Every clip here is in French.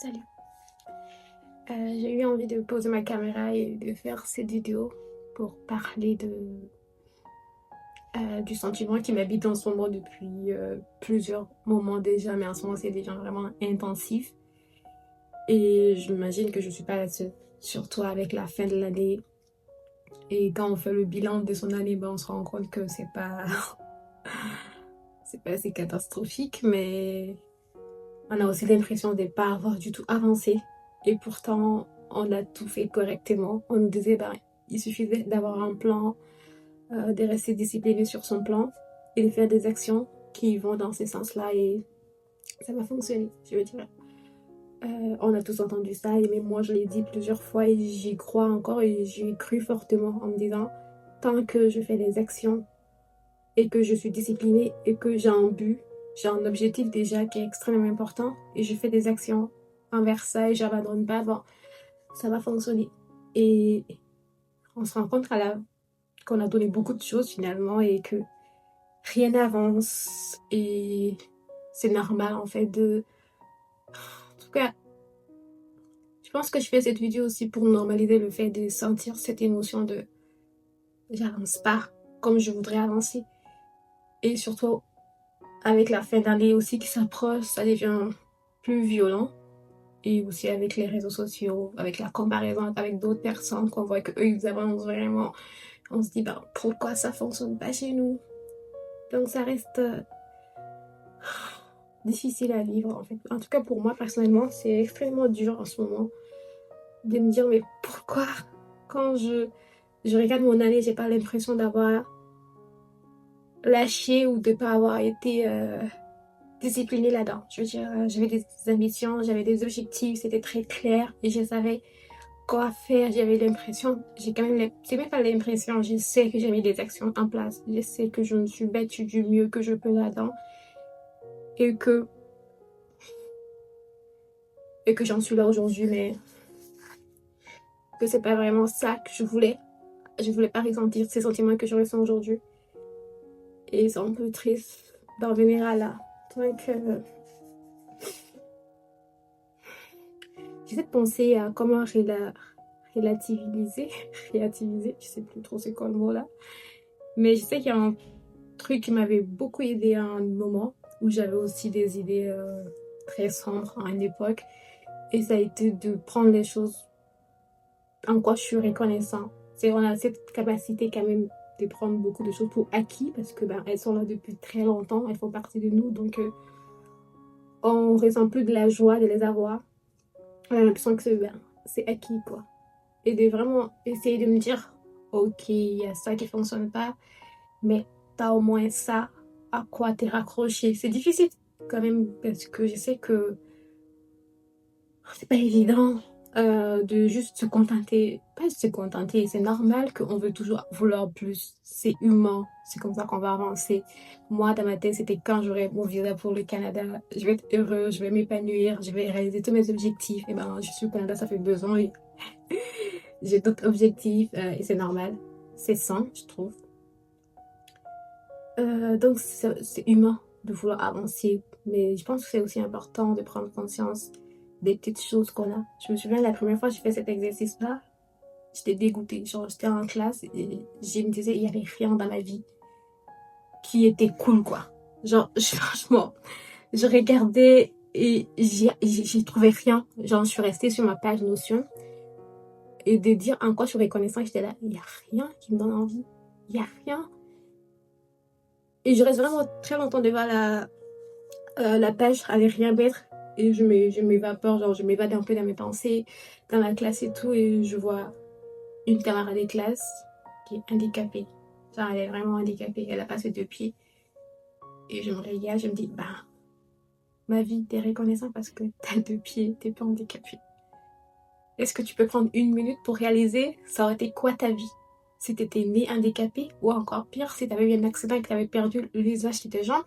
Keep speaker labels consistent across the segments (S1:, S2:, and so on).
S1: Salut. J'ai eu envie de poser ma caméra et de faire cette vidéo pour parler du sentiment qui m'habite en ce moment depuis plusieurs moments déjà, mais en ce moment c'est déjà vraiment intensif. Et j'imagine que je suis pas la seule, surtout avec la fin de l'année. Et quand on fait le bilan de son année, ben, on se rend compte que c'est pas, c'est pas assez catastrophique, mais on a aussi l'impression de ne pas avoir du tout avancé. Et pourtant, on a tout fait correctement. On nous disait, ben, il suffisait d'avoir un plan, de rester discipliné sur son plan et de faire des actions qui vont dans ce sens-là. Et ça va fonctionner, je veux dire. On a tous entendu ça et même moi, je l'ai dit plusieurs fois et j'y crois encore et j'y cru fortement en me disant, tant que je fais des actions et que je suis disciplinée et que j'ai un but, j'ai un objectif déjà qui est extrêmement important et je fais des actions envers ça et j'abandonne pas, bon, ça va fonctionner. Et on se rend compte qu'on a donné beaucoup de choses finalement et que rien n'avance et c'est normal en fait de... En tout cas, je pense que je fais cette vidéo aussi pour normaliser le fait de sentir cette émotion de j'avance pas comme je voudrais avancer. Et surtout avec la fin d'année aussi qui s'approche, ça devient plus violent. Et aussi avec les réseaux sociaux, avec la comparaison avec d'autres personnes qu'on voit qu'eux, ils avancent vraiment. On se dit, ben, pourquoi ça fonctionne pas chez nous? Donc ça reste difficile à vivre en fait. En tout cas pour moi personnellement, c'est extrêmement dur en ce moment de me dire, mais pourquoi quand je regarde mon année, j'ai pas l'impression d'avoir lâché ou de pas avoir été disciplinée là-dedans. Je veux dire, j'avais des ambitions, j'avais des objectifs, c'était très clair et je savais quoi faire. J'avais l'impression, j'ai quand même, c'est même pas l'impression, je sais que j'ai mis des actions en place. Je sais que je me suis battue du mieux que je peux là-dedans et que j'en suis là aujourd'hui, mais que c'est pas vraiment ça que je voulais. Je voulais pas ressentir ces sentiments que je ressens aujourd'hui. Et c'est un peu triste d'en venir à là. Donc, j'essaie de penser à comment relativiser, relativiser, je sais plus trop c'est quoi le mot là. Mais je sais qu'il y a un truc qui m'avait beaucoup aidé à un moment où j'avais aussi des idées très sombres à une époque. Et ça a été de prendre les choses en quoi je suis reconnaissant. C'est on a cette capacité quand même de prendre beaucoup de choses pour acquis parce que ben, elles sont là depuis très longtemps, elles font partie de nous. Donc on ressent plus de la joie de les avoir. On a l'impression que c'est acquis quoi. Et de vraiment essayer de me dire ok, il y a ça qui fonctionne pas, mais t'as au moins ça à quoi t'es raccroché. C'est difficile quand même parce que je sais que c'est pas évident de juste se contenter. Pas se contenter, c'est normal qu'on veut toujours vouloir plus. C'est humain, c'est comme ça qu'on va avancer. Moi, dans ma tête, c'était quand j'aurai mon visa pour le Canada, je vais être heureux, je vais m'épanouir, je vais réaliser tous mes objectifs. Et ben, je suis au Canada, ça fait 2 ans et j'ai d'autres objectifs et c'est normal. C'est sain, je trouve. Donc, c'est humain de vouloir avancer. Mais je pense que c'est aussi important de prendre conscience des petites choses qu'on a. Je me souviens la première fois que j'ai fait cet exercice-là, j'étais dégoûtée. Genre, j'étais en classe et je me disais, il n'y avait rien dans ma vie qui était cool, quoi. Genre, franchement, je regardais et j'y trouvais rien. Genre, je suis restée sur ma page Notion et de dire en quoi je suis reconnaissante, j'étais là, il n'y a rien qui me donne envie. Il n'y a rien. Et je reste vraiment très longtemps devant la page avec rien mettre et je m'évapore, genre je m'évade un peu dans mes pensées, dans la classe et tout, et je vois une camarade de classe qui est handicapée. Genre elle est vraiment handicapée, elle a pas ses 2 pieds. Et je me regarde, je me dis, bah, ma vie, t'es reconnaissant parce que t'as 2 pieds, t'es pas handicapée. Est-ce que tu peux prendre une minute pour réaliser ça aurait été quoi ta vie? Si t'étais né handicapé, ou encore pire, si t'avais eu un accident et que t'avais perdu l'usage de tes jambes.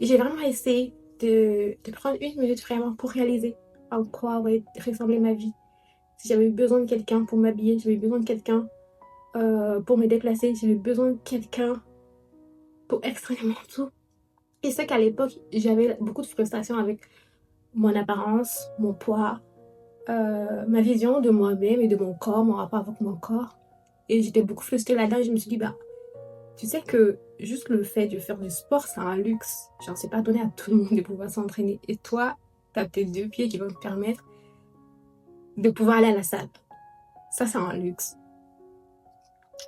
S1: Et j'ai vraiment essayé de prendre une minute vraiment pour réaliser en quoi aurait ressemblé ma vie. Si j'avais eu besoin de quelqu'un pour m'habiller, j'avais besoin de quelqu'un pour me déplacer, j'avais besoin de quelqu'un pour extrêmement tout. Et c'est qu'à l'époque, j'avais beaucoup de frustration avec mon apparence, mon poids, ma vision de moi-même et de mon corps, mon rapport avec mon corps. Et j'étais beaucoup frustrée là-dedans et je me suis dit, bah, tu sais que juste le fait de faire du sport, c'est un luxe. Genre, c'est pas donné à tout le monde de pouvoir s'entraîner. Et toi, t'as tes 2 pieds qui vont te permettre de pouvoir aller à la salle. Ça, c'est un luxe.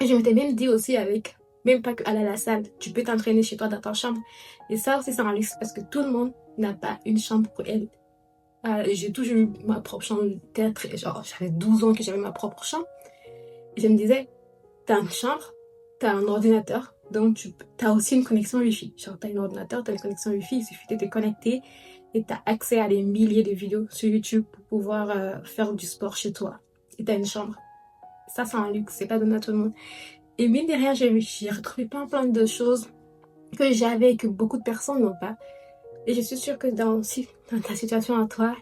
S1: Et je m'étais même dit aussi avec, même pas qu'aller à la salle, tu peux t'entraîner chez toi dans ta chambre. Et ça aussi, c'est un luxe parce que tout le monde n'a pas une chambre pour elle. J'ai toujours eu ma propre chambre. Peut-être, genre, j'avais 12 ans que j'avais ma propre chambre. Et je me disais, t'as une chambre, t'as un ordinateur, donc t'as aussi une connexion Wi-Fi. Genre, t'as un ordinateur, t'as une connexion Wi-Fi, il suffit de te connecter et t'as accès à des milliers de vidéos sur YouTube pour pouvoir faire du sport chez toi. Et t'as une chambre. Ça, c'est un luxe, c'est pas donné à tout le monde. Et mine de rien, j'ai retrouvé plein de choses que j'avais et que beaucoup de personnes n'ont pas. Et je suis sûre que dans ta situation à toi,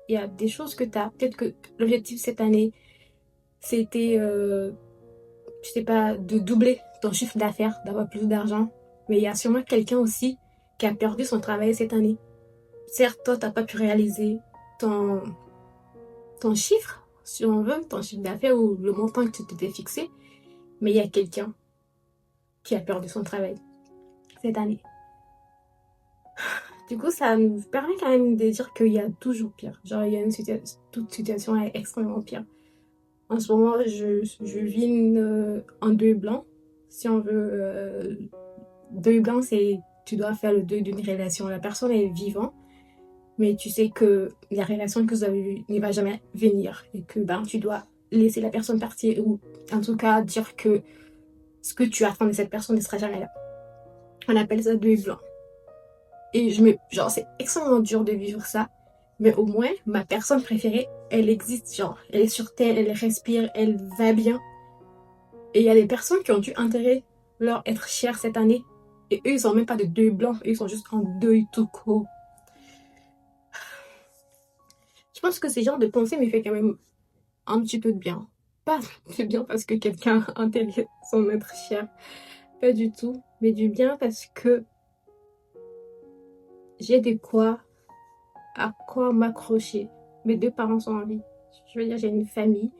S1: il y a des choses que t'as. Peut-être que l'objectif cette année, c'était, je sais pas, de doubler ton chiffre d'affaires, d'avoir plus d'argent. Mais il y a sûrement quelqu'un aussi qui a perdu son travail cette année. Certes, toi, t'as pas pu réaliser ton, ton chiffre, si on veut, ton chiffre d'affaires ou le montant que tu t'étais fixé. Mais il y a quelqu'un qui a perdu son travail cette année. Du coup, ça nous permet quand même de dire qu'il y a toujours pire. Genre, il y a toute situation est extrêmement pire. En ce moment, je vis en deuil blanc. Si on veut, deuil blanc, c'est tu dois faire le deuil d'une relation. La personne est vivante, mais tu sais que la relation que vous avez eue ne va jamais venir et que ben, tu dois laisser la personne partir ou en tout cas dire que ce que tu attends de cette personne ne sera jamais là. On appelle ça deuil blanc. Et genre, c'est extrêmement dur de vivre ça. Mais au moins, ma personne préférée, elle existe, genre, elle est sur terre, elle respire, elle va bien. Et il y a des personnes qui ont dû enterrer leur être cher cette année. Et eux, ils ont même pas de deuil blanc, eux, ils sont juste en deuil tout court. Je pense que ce genre de pensée me fait quand même un petit peu de bien. Pas de bien parce que quelqu'un a enterré son être cher. Pas du tout. Mais du bien parce que j'ai à quoi m'accrocher. Mes 2 parents sont en vie. Je veux dire, j'ai une famille.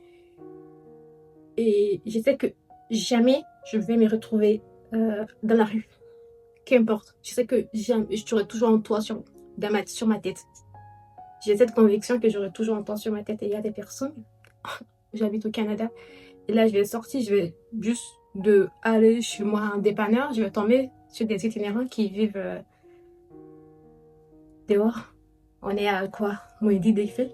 S1: Et je sais que jamais je vais me retrouver dans la rue. Qu'importe. Je sais que j'aurai toujours un toit sur ma tête. J'ai cette conviction que j'aurai toujours un toit sur ma tête. Et il y a des personnes, j'habite au Canada, et là je vais sortir, je vais juste aller chez moi un dépanneur, je vais tomber sur des itinérants qui vivent dehors. On est à quoi? Moins 10 degrés.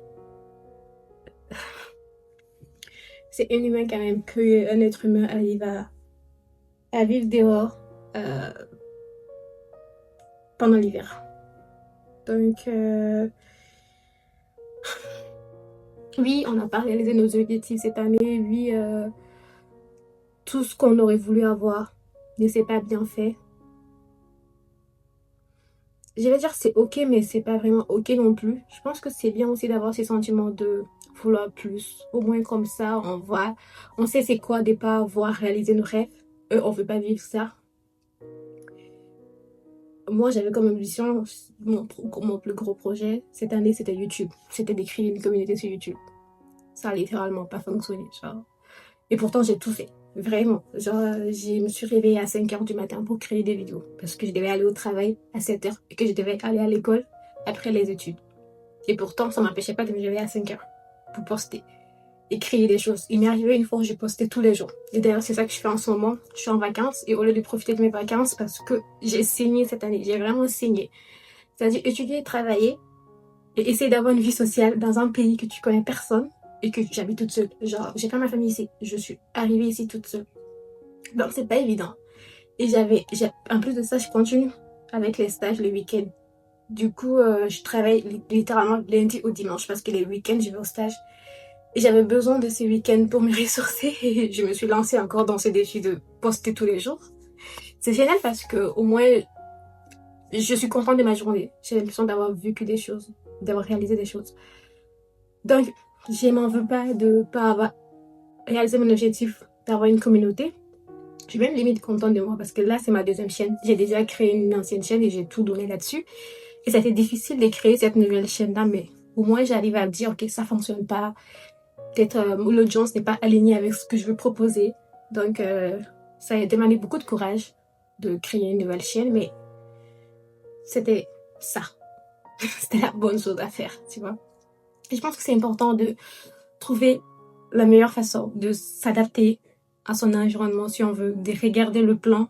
S1: C'est inhumain quand même qu'un être humain arrive à vivre dehors pendant l'hiver. Donc, oui, on a parlé de nos objectifs cette année. Oui, tout ce qu'on aurait voulu avoir ne s'est pas bien fait. Je vais dire c'est ok, mais c'est pas vraiment ok non plus. Je pense que c'est bien aussi d'avoir ces sentiments de vouloir plus. Au moins comme ça, on sait c'est quoi de pas avoir réalisé nos rêves. On veut pas vivre ça. Moi, j'avais comme ambition, mon plus gros projet cette année, c'était YouTube. C'était de créer une communauté sur YouTube. Ça a littéralement pas fonctionné, genre. Et pourtant, j'ai tout fait. Vraiment. Genre, je me suis réveillée à 5 h du matin pour créer des vidéos. Parce que je devais aller au travail à 7 h et que je devais aller à l'école après les études. Et pourtant, ça m'empêchait pas de me réveiller à 5 h pour poster et créer des choses. Il m'est arrivé une fois où j'ai posté tous les jours. Et d'ailleurs, c'est ça que je fais en ce moment. Je suis en vacances et au lieu de profiter de mes vacances, parce que j'ai saigné cette année, j'ai vraiment saigné. C'est-à-dire étudier, travailler et essayer d'avoir une vie sociale dans un pays que tu connais personne et que j'habite toute seule. Genre, j'ai pas ma famille ici. Je suis arrivée ici toute seule. Donc, c'est pas évident. Et en plus de ça, je continue avec les stages le week-end. Du coup, je travaille littéralement lundi au dimanche parce que les week-ends, je vais au stage. Et j'avais besoin de ces week-ends pour me ressourcer et je me suis lancée encore dans ce défi de poster tous les jours. C'est génial parce que au moins, je suis contente de ma journée. J'ai l'impression d'avoir vécu des choses, d'avoir réalisé des choses. Donc, je m'en veux pas de pas avoir réalisé mon objectif d'avoir une communauté. Je suis même limite contente de moi parce que là, c'est ma 2e chaîne. J'ai déjà créé une ancienne chaîne et j'ai tout donné là-dessus. Et ça a été difficile de créer cette nouvelle chaîne-là, mais au moins j'arrive à me dire, ok, ça fonctionne pas. Peut-être l'audience n'est pas alignée avec ce que je veux proposer. Donc, ça a demandé beaucoup de courage de créer une nouvelle chaîne, mais c'était ça. C'était la bonne chose à faire, tu vois. Et je pense que c'est important de trouver la meilleure façon de s'adapter à son environnement si on veut, de regarder le plan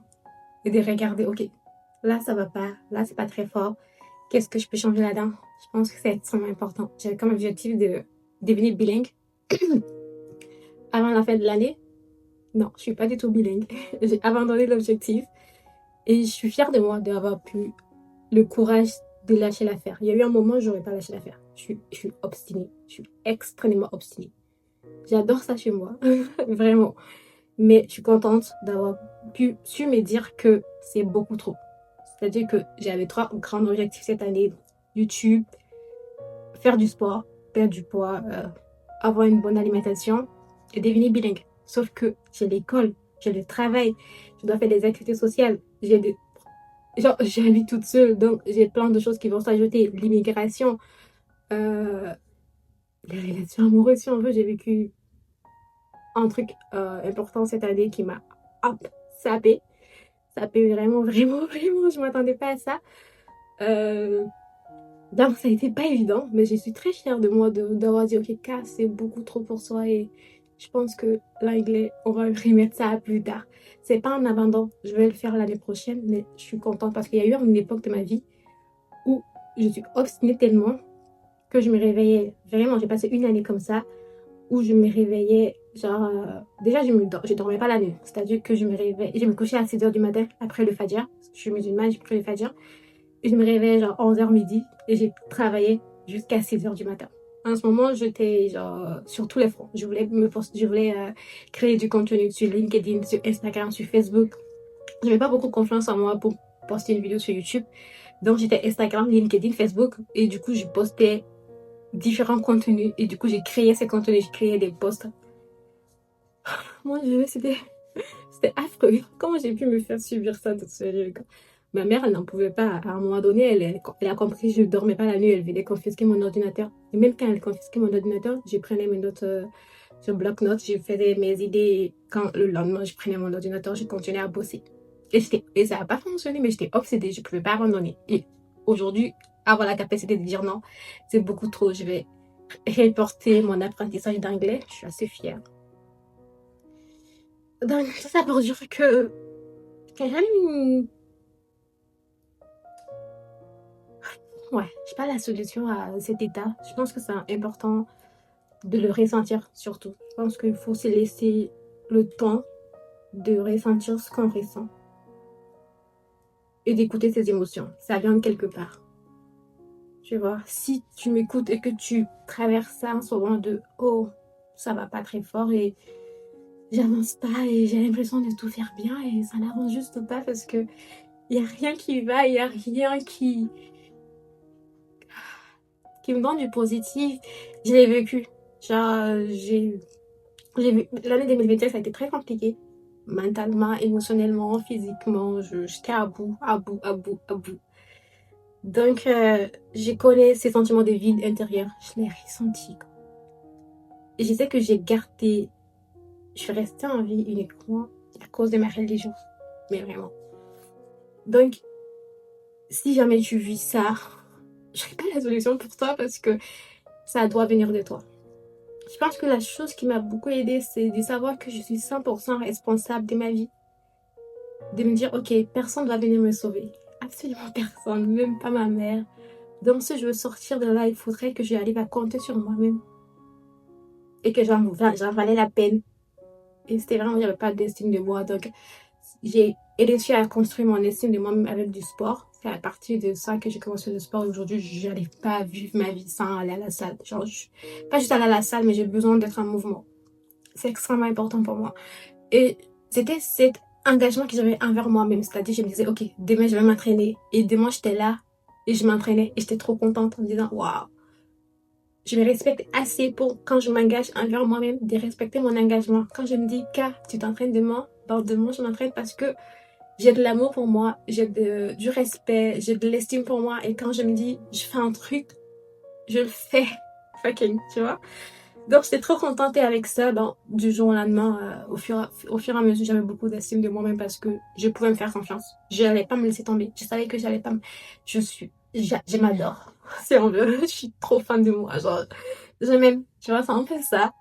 S1: et de regarder, ok, là ça va pas, là c'est pas très fort, qu'est-ce que je peux changer là-dedans? Je pense que c'est extrêmement important. J'avais comme objectif de devenir bilingue avant la fin de l'année. Non, je suis pas du tout bilingue. J'ai abandonné l'objectif et je suis fière de moi d'avoir pu le courage de lâcher l'affaire. Il y a eu un moment où j'aurais pas lâché l'affaire. Je suis obstinée. Je suis extrêmement obstinée. J'adore ça chez moi. Vraiment. Mais je suis contente d'avoir su me dire que c'est beaucoup trop. C'est-à-dire que j'avais 3 grands objectifs cette année. YouTube, faire du sport, perdre du poids, avoir une bonne alimentation et devenir bilingue. Sauf que j'ai l'école, j'ai le travail, je dois faire des activités sociales, j'habite toute seule, donc j'ai plein de choses qui vont s'ajouter. L'immigration, les relations amoureuses, si on veut. J'ai vécu un truc important cette année qui m'a sapé. Sapé vraiment, vraiment, vraiment. Je m'attendais pas à ça. Donc ça a été pas évident, mais je suis très fière de moi d'avoir dit ok, K, c'est beaucoup trop pour soi et je pense que l'anglais, on va remettre ça à plus tard. C'est pas un abandon, je vais le faire l'année prochaine, mais je suis contente parce qu'il y a eu une époque de ma vie où je suis obstinée tellement que je me réveillais, vraiment, j'ai passé une année comme ça, où je me réveillais, genre, déjà je dormais pas la nuit, c'est-à-dire que je me couchais à 6h du matin après le Fajr, je suis musulmane, j'ai pris le Fajr, et je me réveillais genre 11h midi, et j'ai travaillé jusqu'à 6h du matin. En ce moment, j'étais genre sur tous les fronts. Je voulais créer du contenu sur LinkedIn, sur Instagram, sur Facebook. Je n'avais pas beaucoup confiance en moi pour poster une vidéo sur YouTube. Donc j'étais Instagram, LinkedIn, Facebook, et du coup je postais différents contenus, et du coup j'ai créé ces contenus, j'ai créé des posts. Mon Dieu, c'était affreux. Comment j'ai pu me faire subir ça toute seule? Ma mère, elle n'en pouvait pas. À un moment donné, elle a compris que je ne dormais pas la nuit. Elle venait confisquer mon ordinateur. Et même quand elle confisquait mon ordinateur, je prenais mes notes sur bloc-notes. Je faisais mes idées. Quand le lendemain, je prenais mon ordinateur, je continuais à bosser. Et ça n'a pas fonctionné, mais j'étais obsédée. Je ne pouvais pas abandonner. Et aujourd'hui, avoir la capacité de dire non, c'est beaucoup trop. Je vais reporter mon apprentissage d'anglais. Je suis assez fière. Donc, c'est ça pour dire que quand j'allume ouais, je pas la solution à cet état. Je pense que c'est important de le ressentir surtout. Je pense qu'il faut se laisser le temps de ressentir ce qu'on ressent et d'écouter ses émotions. Ça vient de quelque part. Tu vois, si tu m'écoutes et que tu traverses ça en ce moment de oh, ça va pas très fort et j'avance pas et j'ai l'impression de tout faire bien et ça n'avance juste pas parce que il y a rien qui va, il y a rien qui me donne du positif. Je l'ai vécu. Genre, l'année 2021, ça a été très compliqué. Mentalement, émotionnellement, physiquement, j'étais à bout, à bout, à bout, à bout. Donc, je connais ces sentiments de vide intérieur. Je l'ai ressenti. Et je sais que j'ai gardé, je suis restée en vie uniquement à cause de ma religion. Mais vraiment. Donc, si jamais tu vis ça, je n'ai pas la solution pour toi parce que ça doit venir de toi. Je pense que la chose qui m'a beaucoup aidée, c'est de savoir que je suis 100% responsable de ma vie. De me dire, ok, personne ne va venir me sauver. Absolument personne, même pas ma mère. Donc si je veux sortir de là, il faudrait que j'arrive à compter sur moi-même. Et que j'en valais la peine. Et c'était vraiment, j'avais pas d'estime de moi. Donc j'ai réussi à construire mon estime de moi-même avec du sport. C'est à partir de ça que j'ai commencé le sport. Aujourd'hui, je n'arrive pas à vivre ma vie sans aller à la salle. Genre, pas juste aller à la salle, mais j'ai besoin d'être en mouvement. C'est extrêmement important pour moi. Et c'était cet engagement que j'avais envers moi-même. C'est-à-dire, je me disais, ok, demain, je vais m'entraîner. Et demain, j'étais là et je m'entraînais. Et j'étais trop contente en me disant, waouh, je me respecte assez pour, quand je m'engage envers moi-même, de respecter mon engagement. Quand je me dis, K, tu t'entraînes demain, demain, je m'entraîne parce que j'ai de l'amour pour moi, du respect, j'ai de l'estime pour moi. Et quand je me dis, je fais un truc, je le fais. Fucking, tu vois. Donc, j'étais trop contente et avec ça, du jour au lendemain, au fur et à mesure, j'avais beaucoup d'estime de moi-même parce que je pouvais me faire confiance. Je n'allais pas me laisser tomber. Je savais que j'allais pas me... je m'adore. Si on veut. Je suis trop fan de moi. Genre, je m'aime. Tu vois, c'est un peu ça.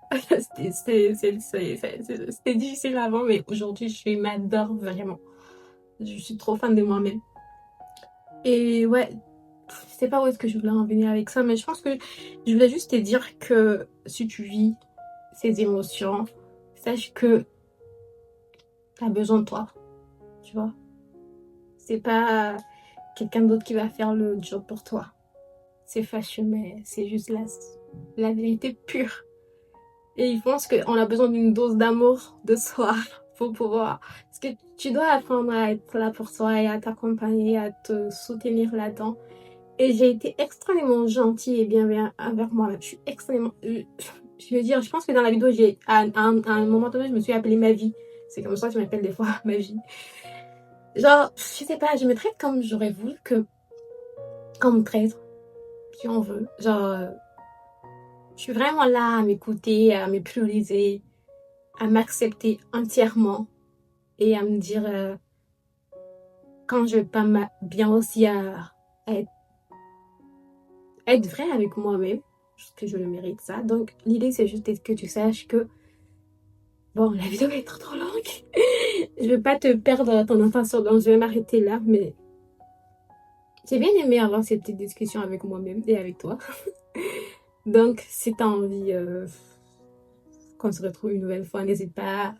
S1: C'était difficile avant, mais aujourd'hui, je m'adore vraiment. Je suis trop fan de moi-même. Et ouais, je sais pas où est-ce que je voulais en venir avec ça, mais je pense que je voulais juste te dire que si tu vis ces émotions, sache que t'as besoin de toi, tu vois. C'est pas quelqu'un d'autre qui va faire le job pour toi. C'est fâcheux, mais c'est juste la vérité pure. Et je pense qu'on a besoin d'une dose d'amour de soi pour pouvoir... Parce que tu dois apprendre à être là pour toi et à t'accompagner, à te soutenir là-dedans. Et j'ai été extrêmement gentille et bienveillante envers moi. Je suis extrêmement... Je veux dire, je pense que dans la vidéo, à un moment donné, je me suis appelée ma vie. C'est comme ça que je m'appelle des fois, ma vie. Genre, je sais pas, je me traite comme j'aurais voulu qu'on me traite, si on veut. Genre, je suis vraiment là à m'écouter, à me prioriser, à m'accepter entièrement et à me dire quand je vais pas bien aussi à être vrai avec moi-même, parce que je le mérite ça. Donc, l'idée, c'est juste que tu saches que bon, la vidéo va être trop longue. Je vais pas te perdre ton attention, donc je vais m'arrêter là, mais j'ai bien aimé avoir cette petite discussion avec moi-même et avec toi. Donc, si tu as envie qu'on se retrouve une nouvelle fois, n'hésite pas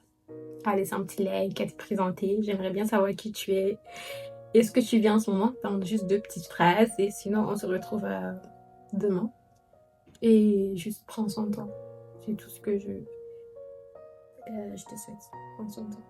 S1: à laisser un petit like, à te présenter. J'aimerais bien savoir qui tu es et ce que tu vis en ce moment. Dans juste 2 petites phrases et sinon, on se retrouve demain. Et juste prends soin de toi. C'est tout ce que je te souhaite. Prends soin de toi.